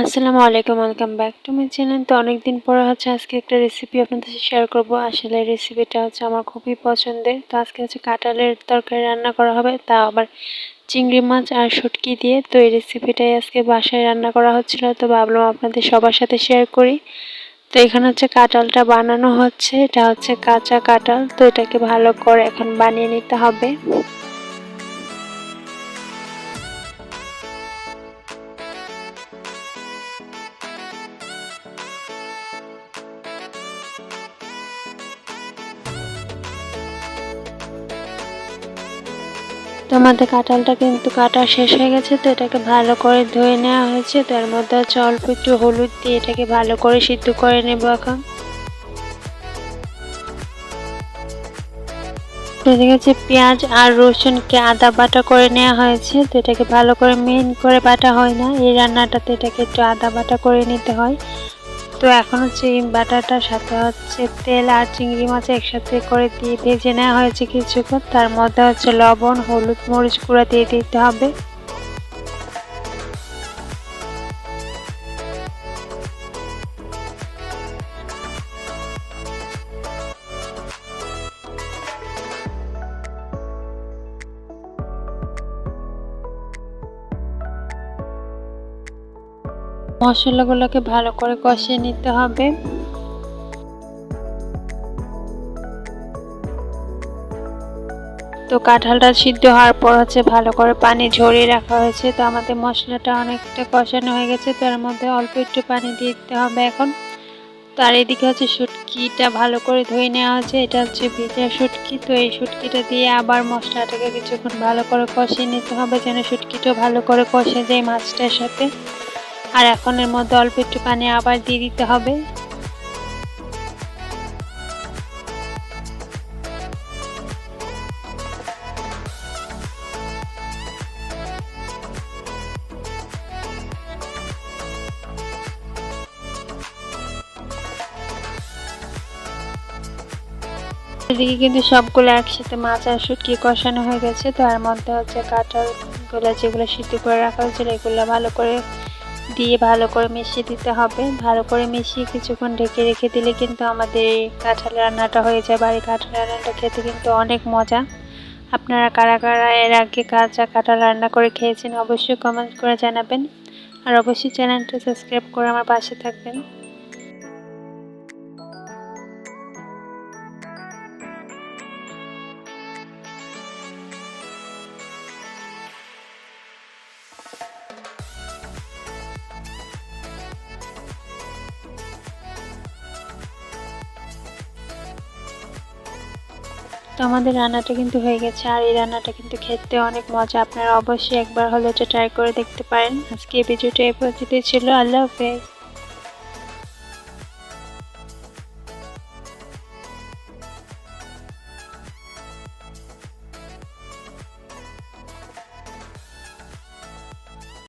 আসসালামু আলাইকুম, welcome back to my channel. তো অনেকদিন পরে আজকে একটা রেসিপি আপনাদের সাথে শেয়ার করব। আসলে রেসিপিটা আমার খুবই পছন্দের। তো আজকে কাঁঠালের তরকারি রান্না করা হবে, তা আবার চিংড়ি মাছ আর শুটকি দিয়ে। তো এই রেসিপিটাই আজকে বাসায় রান্না করা হচ্ছিল, তো ভাবলাম আপনাদের সবার সাথে শেয়ার করি। তো এখানে কাঁঠালটা বানানো হচ্ছে, এটা কাঁচা কাঁঠাল। তো এটাকে ভালো করে এখন বানিয়ে নিতে হবে। তো আমাদের কাঁঠালটা কাটা শেষ হয়ে গেছে। তো এটাকে ভালো করে ধুয়ে নেওয়া হয়েছে। তো এর মধ্যে অল্প একটু হলুদ দিয়ে এটাকে ভালো করে সিদ্ধ করে নেব এখন। তো এদিকে পেঁয়াজ আর রসুনকে আদা বাটা করে নেওয়া হয়েছে। তো এটাকে ভালো করে মিহিন করে বাটা হয় না, এই রান্নাটাতে এটাকে একটু আদা বাটা করে নিতে হয়। তো এখন এই বাটাটার সাথে তেল আর চিংড়ি মাছ একসাথে করে দিয়ে ভেজে নেওয়া হয়েছে কিছুক্ষণ। তার মধ্যে লবণ, হলুদ, মরিচ গুঁড়া দিয়ে দিতে হবে। মশলাগুলোকে ভালো করে কষিয়ে নিতে হবে। তো কাঁঠালটা সিদ্ধ হওয়ার পর ভালো করে পানি ঝরিয়ে রাখা হয়েছে। তো আমাদের মশলাটা অনেকটা কষানো হয়ে গেছে। তো এর মধ্যে অল্প একটু পানি দিয়ে দিতে হবে এখন। তো আর এদিকে শুটকিটা ভালো করে ধুয়ে নেওয়া হয়েছে, এটা ভেজা শুটকি। তো এই শুটকিটা দিয়ে আবার মশলাটাকে কিছুক্ষণ ভালো করে কষিয়ে নিতে হবে, যেন শুটকিটা ভালো করে কষে যায় মাছটার সাথে। আর এখন এর মধ্যে অল্প একটু পানি আবার দিয়ে দিতে হবে। এদিকে সবগুলো একসাথে মাছ আর শুটকি কষানো হয়ে গেছে। তো এর মধ্যে কাঁঠালগুলো যেগুলো সিদ্ধ করে রাখা হয়েছিল এগুলো ভালো করে দিয়ে ভালো করে মিশিয়ে দিতে হবে। ভালো করে মিশিয়ে কিছুক্ষণ ঢেকে রেখে দিলে আমাদের এই কাঁঠালের রান্নাটা হয়ে যায়। বাড়ি কাঁঠালের রান্নাটা খেতে অনেক মজা। আপনারা কারা কারা এর আগে কাঁচা কাঁঠাল রান্না করে খেয়েছেন অবশ্যই কমেন্ট করে জানাবেন। আর অবশ্যই চ্যানেলটা সাবস্ক্রাইব করে আমার পাশে থাকবেন। তো আমাদের রান্নাটা হয়ে গেছে। আর এই রান্নাটা খেতে অনেক মজা। আপনারা অবশ্যই একবার হলে এটা ট্রাই করে দেখতে পারেন। আজকে এই ভিডিওটা এই পর্যন্তই ছিল। আল্লাহ হাফেজ।